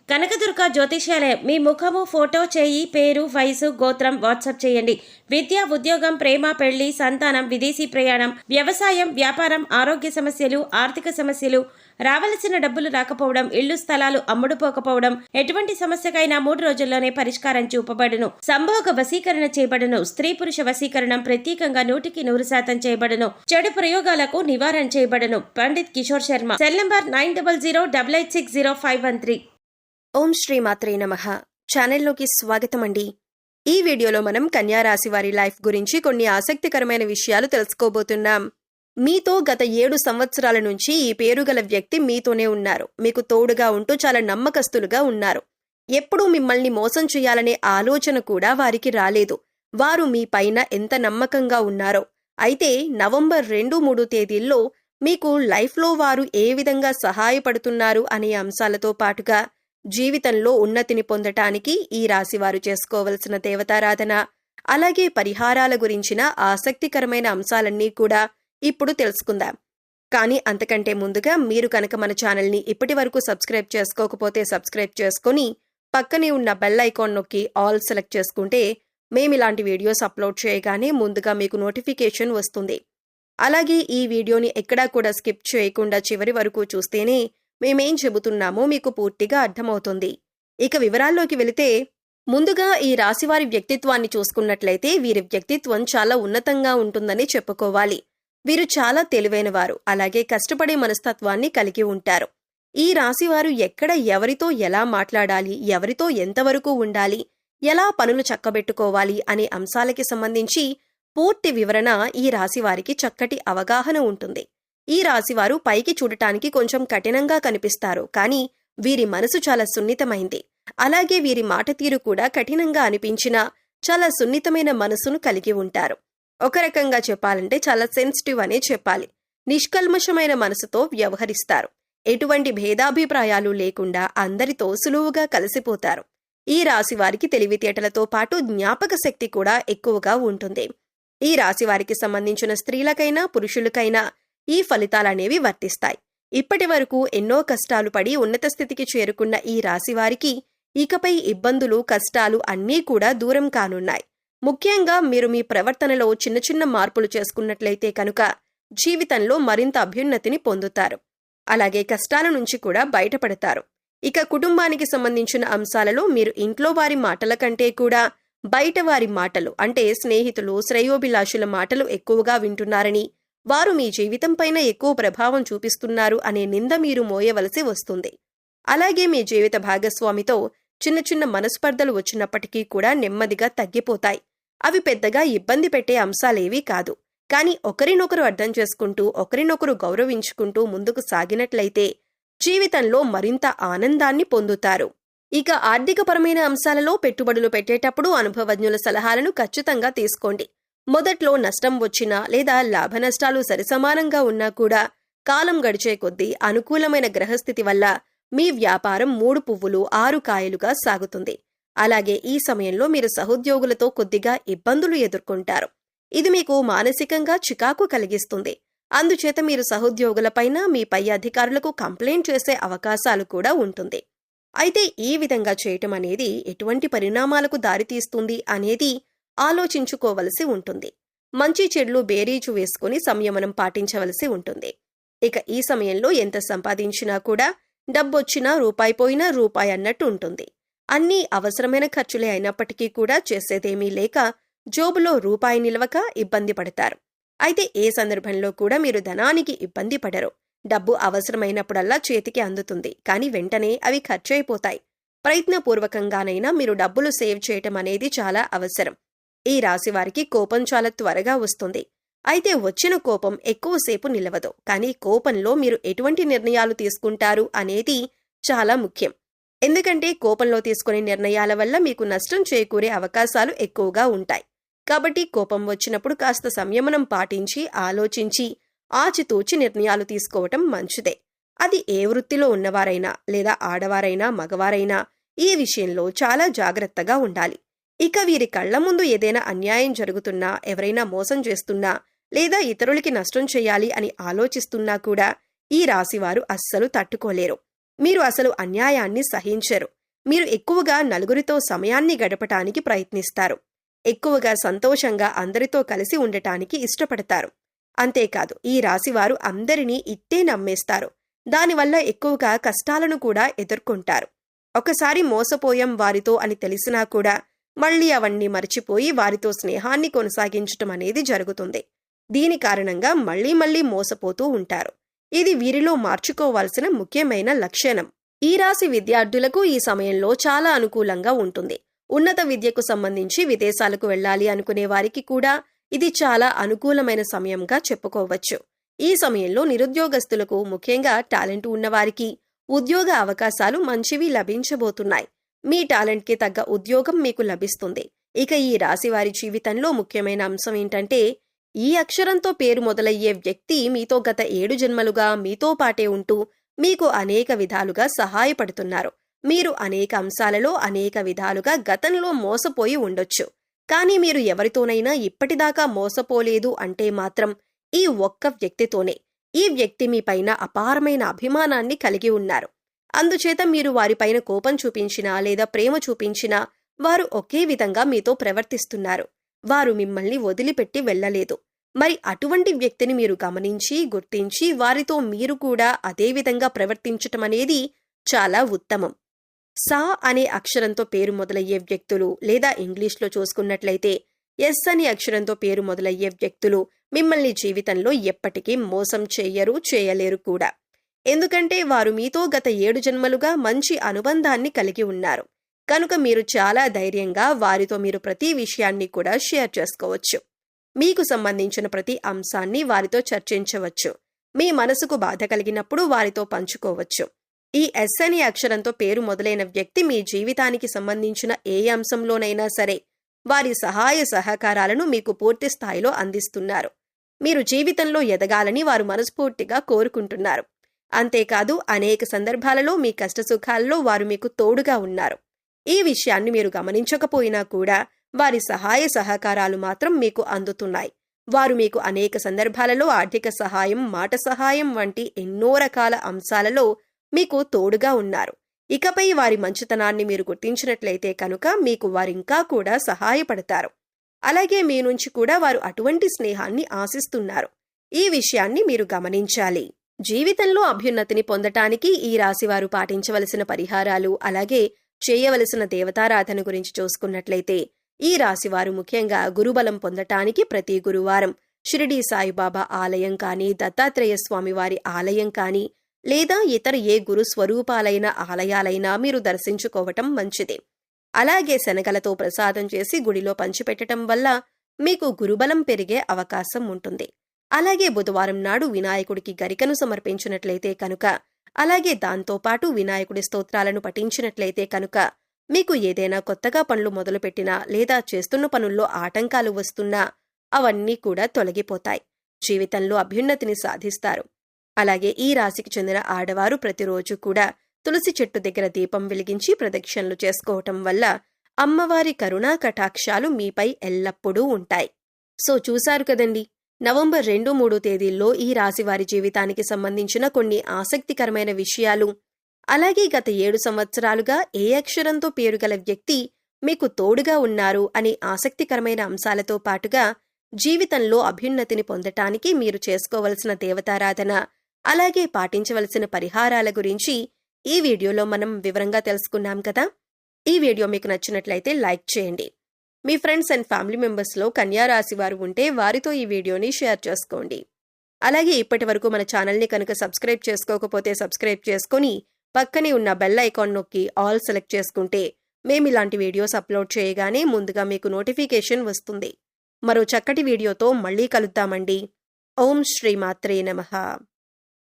కనకదుర్గ జ్యోతిష్యాలయం. మీ ముఖము, ఫోటో, చేయి, పేరు, వయసు, గోత్రం వాట్సాప్ చేయండి. విద్య, ఉద్యోగం, ప్రేమ, పెళ్లి, సంతానం, విదేశీ ప్రయాణం, వ్యవసాయం, వ్యాపారం, ఆరోగ్య సమస్యలు, ఆర్థిక సమస్యలు, రావలసిన డబ్బులు రాకపోవడం, ఇళ్లు స్థలాలు అమ్ముడుపోకపోవడం, ఎటువంటి సమస్యకైనా 3 రోజుల్లోనే పరిష్కారం చూపబడును. సంభోగ వశీకరణ చేయబడును. స్త్రీ పురుష వశీకరణం ప్రత్యేకంగా 100% చేయబడును. చెడు ప్రయోగాలకు నివారణ చేయబడును. పండిత్ కిషోర్ శర్మ. Cell number 9008860513. ఓం శ్రీ మాత్రే నమః. ఛానల్లోకి స్వాగతం అండి. ఈ వీడియోలో మనం కన్యా రాశి వారి లైఫ్ గురించి కొన్ని ఆసక్తికరమైన విషయాలు తెలుసుకోబోతున్నాం. మీతో గత 7 సంవత్సరాల నుంచి ఈ పేరుగల వ్యక్తి మీతోనే ఉన్నారు. మీకు తోడుగా ఉంటూ చాలా నమ్మకస్తులుగా ఉన్నారు. ఎప్పుడూ మిమ్మల్ని మోసం చేయాలనే ఆలోచన కూడా వారికి రాలేదు. వారు మీ పైన ఎంత నమ్మకంగా ఉన్నారో. అయితే నవంబర్ 2-3 తేదీల్లో మీకు లైఫ్లో వారు ఏ విధంగా సహాయపడుతున్నారు అనే అంశాలతో పాటుగా జీవితంలో ఉన్నతిని పొందటానికి ఈ రాశివారు చేసుకోవలసిన దేవతారాధన, అలాగే పరిహారాల గురించిన ఆసక్తికరమైన అంశాలన్నీ కూడా ఇప్పుడు తెలుసుకుందాం. కానీ అంతకంటే ముందుగా మీరు కనుక మన ఛానల్ని ఇప్పటి వరకు సబ్స్క్రైబ్ చేసుకోకపోతే సబ్స్క్రైబ్ చేసుకొని పక్కనే ఉన్న బెల్ ఐకాన్ నొక్కి ఆల్ సెలెక్ట్ చేసుకుంటే మేమిలాంటి వీడియోస్ అప్లోడ్ చేయగానే ముందుగా మీకు నోటిఫికేషన్ వస్తుంది. అలాగే ఈ వీడియోని ఎక్కడా కూడా స్కిప్ చేయకుండా చివరి వరకు చూస్తేనే మేమేం చెబుతున్నామో మీకు పూర్తిగా అర్థమవుతుంది. ఇక వివరాల్లోకి వెళితే, ముందుగా ఈ రాశివారి వ్యక్తిత్వాన్ని చూసుకున్నట్లయితే వీరి వ్యక్తిత్వం చాలా ఉన్నతంగా ఉంటుందని చెప్పుకోవాలి. వీరు చాలా తెలివైనవారు, అలాగే కష్టపడే మనస్తత్వాన్ని కలిగి ఉంటారు. ఈ రాశివారు ఎక్కడ ఎవరితో ఎలా మాట్లాడాలి, ఎవరితో ఎంతవరకు ఉండాలి, ఎలా పనులు చక్కబెట్టుకోవాలి అనే అంశాలకి సంబంధించి పూర్తి వివరణ ఈ రాశివారికి చక్కటి అవగాహన ఉంటుంది. ఈ రాశివారు పైకి చూడటానికి కొంచెం కఠినంగా కనిపిస్తారు, కానీ వీరి మనసు చాలా సున్నితమైంది. అలాగే వీరి మాట తీరు కూడా కఠినంగా అనిపించినా చాలా సున్నితమైన మనసును కలిగి ఉంటారు. ఒక రకంగా చెప్పాలంటే చాలా సెన్సిటివ్ అనే చెప్పాలి. నిష్కల్మషమైన మనసుతో వ్యవహరిస్తారు. ఎటువంటి భేదాభిప్రాయాలు లేకుండా అందరితో సులువుగా కలిసిపోతారు. ఈ రాశివారికి తెలివితేటలతో పాటు జ్ఞాపక శక్తి కూడా ఎక్కువగా ఉంటుంది. ఈ రాశివారికి సంబంధించిన స్త్రీలకైనా పురుషులకైనా ఈ ఫలితాలనేవి వర్తిస్తాయి. ఇప్పటి వరకు ఎన్నో కష్టాలు పడి ఉన్నత స్థితికి చేరుకున్న ఈ రాశివారికి ఇకపై ఇబ్బందులు, కష్టాలు అన్నీ కూడా దూరం కానున్నాయి. ముఖ్యంగా మీరు మీ ప్రవర్తనలో చిన్న చిన్న మార్పులు చేసుకున్నట్లయితే కనుక జీవితంలో మరింత అభ్యున్నతిని పొందుతారు. అలాగే కష్టాల నుంచి కూడా బయటపడతారు. ఇక కుటుంబానికి సంబంధించిన అంశాలలో మీరు ఇంట్లో వారి మాటల కంటే కూడా బయట వారి మాటలు, అంటే స్నేహితులు, శ్రేయోభిలాషుల మాటలు ఎక్కువగా వింటున్నారని, వారు మీ జీవితం పైన ఎక్కువ ప్రభావం చూపిస్తున్నారు అనే నింద మీరు మోయవలసి వస్తుంది. అలాగే మీ జీవిత భాగస్వామితో చిన్న చిన్న మనస్పర్ధలు వచ్చినప్పటికీ కూడా నెమ్మదిగా తగ్గిపోతాయి. అవి పెద్దగా ఇబ్బంది పెట్టే అంశాలేవీ కాదు. కానీ ఒకరినొకరు అర్థం చేసుకుంటూ, ఒకరినొకరు గౌరవించుకుంటూ ముందుకు సాగినట్లయితే జీవితంలో మరింత ఆనందాన్ని పొందుతారు. ఇక ఆర్థికపరమైన అంశాలలో పెట్టుబడులు పెట్టేటప్పుడు అనుభవజ్ఞుల సలహాలను ఖచ్చితంగా తీసుకోండి. మొదట్లో నష్టం వచ్చినా లేదా లాభనష్టాలు సరిసమానంగా ఉన్నా కూడా కాలం గడిచే కొద్దీ అనుకూలమైన గ్రహస్థితి వల్ల మీ వ్యాపారం 3 పువ్వులు 6 కాయలుగా సాగుతుంది. అలాగే ఈ సమయంలో మీరు సహోద్యోగులతో కొద్దిగా ఇబ్బందులు ఎదుర్కొంటారు. ఇది మీకు మానసికంగా చికాకు కలిగిస్తుంది. అందుచేత మీరు సహోద్యోగులపైన, మీ పై అధికారులకు కంప్లైంట్ చేసే అవకాశాలు కూడా ఉంటుంది. అయితే ఈ విధంగా చేయటం అనేది ఎటువంటి పరిణామాలకు దారితీస్తుంది అనేది ఆలోచించుకోవలసి ఉంటుంది. మంచి చెడులు బేరీజు వేసుకుని సంయమనం పాటించవలసి ఉంటుంది. ఇక ఈ సమయంలో ఎంత సంపాదించినా కూడా డబ్బొచ్చినా రూపాయి పోయినా రూపాయి అన్నట్టు ఉంటుంది. అన్నీ అవసరమైన ఖర్చులే అయినప్పటికీ కూడా చేసేదేమీ లేక జోబులో రూపాయి నిలవక ఇబ్బంది పడతారు. అయితే ఏ సందర్భంలో కూడా మీరు ధనానికి ఇబ్బంది పడరు. డబ్బు అవసరమైనప్పుడల్లా చేతికి అందుతుంది, కానీ వెంటనే అవి ఖర్చయిపోతాయి. ప్రయత్నపూర్వకంగానైనా మీరు డబ్బులు సేవ్ చేయటం అనేది చాలా అవసరం. ఈ రాశివారికి కోపం చాలా త్వరగా వస్తుంది. అయితే వచ్చిన కోపం ఎక్కువసేపు నిలవదు. కానీ కోపంలో మీరు ఎటువంటి నిర్ణయాలు తీసుకుంటారు అనేది చాలా ముఖ్యం. ఎందుకంటే కోపంలో తీసుకునే నిర్ణయాల వల్ల మీకు నష్టం చేకూరే అవకాశాలు ఎక్కువగా ఉంటాయి. కాబట్టి కోపం వచ్చినప్పుడు కాస్త సంయమనం పాటించి, ఆలోచించి, ఆచితూచి నిర్ణయాలు తీసుకోవటం మంచిదే. అది ఏ వృత్తిలో ఉన్నవారైనా లేదా ఆడవారైనా మగవారైనా ఈ విషయంలో చాలా జాగ్రత్తగా ఉండాలి. ఇక వీరి కళ్ల ముందు ఏదైనా అన్యాయం జరుగుతున్నా, ఎవరైనా మోసం చేస్తున్నా లేదా ఇతరులకి నష్టం చేయాలి అని ఆలోచిస్తున్నా కూడా ఈ రాశివారు అస్సలు తట్టుకోలేరు. మీరు అసలు అన్యాయాన్ని సహించరు. మీరు ఎక్కువగా నలుగురితో సమయాన్ని గడపటానికి ప్రయత్నిస్తారు. ఎక్కువగా సంతోషంగా అందరితో కలిసి ఉండటానికి ఇష్టపడతారు. అంతేకాదు ఈ రాశివారు అందరినీ ఇట్టే నమ్మేస్తారు. దానివల్ల ఎక్కువగా కష్టాలను కూడా ఎదుర్కొంటారు. ఒకసారి మోసపోయాం వారితో అని తెలిసినా కూడా మళ్ళీ అవన్నీ మర్చిపోయి వారితో స్నేహాన్ని కొనసాగించటం అనేది జరుగుతుంది. దీని కారణంగా మళ్ళీ మోసపోతూ ఉంటారు. ఇది వీరిలో మార్చుకోవాల్సిన ముఖ్యమైన లక్షణం. ఈ రాశి విద్యార్థులకు ఈ సమయంలో చాలా అనుకూలంగా ఉంటుంది. ఉన్నత విద్యకు సంబంధించి విదేశాలకు వెళ్ళాలి అనుకునే వారికి కూడా ఇది చాలా అనుకూలమైన సమయంగా చెప్పుకోవచ్చు. ఈ సమయంలో నిరుద్యోగస్తులకు, ముఖ్యంగా టాలెంట్ ఉన్నవారికి ఉద్యోగ అవకాశాలు మంచివి లభించబోతున్నాయి. మీ టాలెంట్కి తగ్గ ఉద్యోగం మీకు లభిస్తుంది. ఇక ఈ రాశి వారి జీవితంలో ముఖ్యమైన అంశం ఏంటంటే, ఈ అక్షరంతో పేరు మొదలయ్యే వ్యక్తి మీతో గత 7 జన్మలుగా మీతో పాటే ఉంటూ మీకు అనేక విధాలుగా సహాయపడుతున్నారు. మీరు అనేక అంశాలలో అనేక విధాలుగా గతంలో మోసపోయి ఉండొచ్చు. కానీ మీరు ఎవరితోనైనా ఇప్పటిదాకా మోసపోలేదు అంటే మాత్రం ఈ ఒక్క వ్యక్తితోనే. ఈ వ్యక్తి మీపైన అపారమైన అభిమానాన్ని కలిగి ఉన్నారు. అందుచేత మీరు వారిపైన కోపం చూపించినా లేదా ప్రేమ చూపించినా వారు ఒకే విధంగా మీతో ప్రవర్తిస్తున్నారు. వారు మిమ్మల్ని వదిలిపెట్టి వెళ్ళలేదు. మరి అటువంటి వ్యక్తిని మీరు గమనించి, గుర్తించి వారితో మీరు కూడా అదే విధంగా ప్రవర్తించటం అనేది చాలా ఉత్తమం. సా అనే అక్షరంతో పేరు మొదలయ్యే వ్యక్తులు, లేదా ఇంగ్లీష్లో చూసుకున్నట్లయితే ఎస్ అనే అక్షరంతో పేరు మొదలయ్యే వ్యక్తులు మిమ్మల్ని జీవితంలో ఎప్పటికీ మోసం చేయలేరు కూడా. ఎందుకంటే వారు మీతో గత 7 జన్మలుగా మంచి అనుబంధాన్ని కలిగి ఉన్నారు. కనుక మీరు చాలా ధైర్యంగా వారితో మీరు ప్రతి విషయాన్ని కూడా షేర్ చేసుకోవచ్చు. మీకు సంబంధించిన ప్రతి అంశాన్ని వారితో చర్చించవచ్చు. మీ మనసుకు బాధ కలిగినప్పుడు వారితో పంచుకోవచ్చు. ఈ ఎస్ అనే అక్షరంతో పేరు మొదలైన వ్యక్తి మీ జీవితానికి సంబంధించిన ఏ అంశంలోనైనా సరే వారి సహాయ సహకారాలను మీకు పూర్తి స్థాయిలో అందిస్తున్నారు. మీరు జీవితంలో ఎదగాలని వారు మనస్ఫూర్తిగా కోరుకుంటున్నారు. అంతేకాదు అనేక సందర్భాలలో మీ కష్టసుఖాల్లో వారు మీకు తోడుగా ఉన్నారు. ఈ విషయాన్ని మీరు గమనించకపోయినా కూడా వారి సహాయ సహకారాలు మాత్రం మీకు అందుతున్నాయి. వారు మీకు అనేక సందర్భాలలో ఆర్థిక సహాయం, మాట సహాయం వంటి ఎన్నో రకాల అంశాలలో మీకు తోడుగా ఉన్నారు. ఇకపై వారి మంచితనాన్ని మీరు గుర్తించినట్లయితే కనుక మీకు వారింకా కూడా సహాయపడతారు. అలాగే మీ నుంచి కూడా వారు అటువంటి స్నేహాన్ని ఆశిస్తున్నారు. ఈ విషయాన్ని మీరు గమనించాలి. జీవితంలో అభ్యున్నతిని పొందటానికి ఈ రాశివారు పాటించవలసిన పరిహారాలు, అలాగే చేయవలసిన దేవతారాధన గురించి చూసుకున్నట్లయితే ఈ రాశివారు ముఖ్యంగా గురుబలం పొందటానికి ప్రతి గురువారం షిరిడీ సాయిబాబా ఆలయం కానీ, దత్తాత్రేయ స్వామివారి ఆలయం కానీ, లేదా ఇతర ఏ గురు స్వరూపాలైన ఆలయాలైనా మీరు దర్శించుకోవటం మంచిది. అలాగే శనగలతో ప్రసాదం చేసి గుడిలో పంచిపెట్టడం వల్ల మీకు గురుబలం పెరిగే అవకాశం ఉంటుంది. అలాగే బుధవారం నాడు వినాయకుడికి గరికను సమర్పించినట్లయితే కనుక, అలాగే దాంతోపాటు వినాయకుడి స్తోత్రాలను పఠించినట్లయితే కనుక మీకు ఏదైనా కొత్తగా పనులు మొదలుపెట్టినా లేదా చేస్తున్న పనుల్లో ఆటంకాలు వస్తున్నా అవన్నీ కూడా తొలగిపోతాయి. జీవితంలో అభ్యున్నతిని సాధిస్తారు. అలాగే ఈ రాశికి చెందిన ఆడవారు ప్రతిరోజు కూడా తులసి చెట్టు దగ్గర దీపం వెలిగించి ప్రదక్షిణలు చేసుకోవటం వల్ల అమ్మవారి కరుణా కటాక్షాలు మీపై ఎల్లప్పుడూ ఉంటాయి. సో చూశారు కదండి, నవంబర్ 2-3 తేదీల్లో ఈ రాశివారి జీవితానికి సంబంధించిన కొన్ని ఆసక్తికరమైన విషయాలు, అలాగే గత 7 సంవత్సరాలుగా ఏ అక్షరంతో పేరు గల వ్యక్తి మీకు తోడుగా ఉన్నారు అనే ఆసక్తికరమైన అంశాలతో పాటుగా జీవితంలో అభ్యున్నతిని పొందటానికి మీరు చేసుకోవలసిన దేవతారాధన, అలాగే పాటించవలసిన పరిహారాల గురించి ఈ వీడియోలో మనం వివరంగా తెలుసుకున్నాం కదా. ఈ వీడియో మీకు నచ్చినట్లయితే లైక్ చేయండి. మీ ఫ్రెండ్స్ అండ్ ఫ్యామిలీ మెంబర్స్లో కన్యా రాశి వారు ఉంటే వారితో ఈ వీడియోని షేర్ చేసుకోండి. అలాగే ఇప్పటి వరకు మన ఛానల్ని కనుక సబ్స్క్రైబ్ చేసుకోకపోతే సబ్స్క్రైబ్ చేసుకొని పక్కనే ఉన్న బెల్ ఐకాన్ నొక్కి ఆల్ సెలెక్ట్ చేసుకుంటే మేము ఇలాంటి వీడియోస్ అప్లోడ్ చేయగానే ముందుగా మీకు నోటిఫికేషన్ వస్తుంది. మరో చక్కటి వీడియోతో మళ్ళీ కలుద్దామండి. ఓం శ్రీ మాత్రే నమః.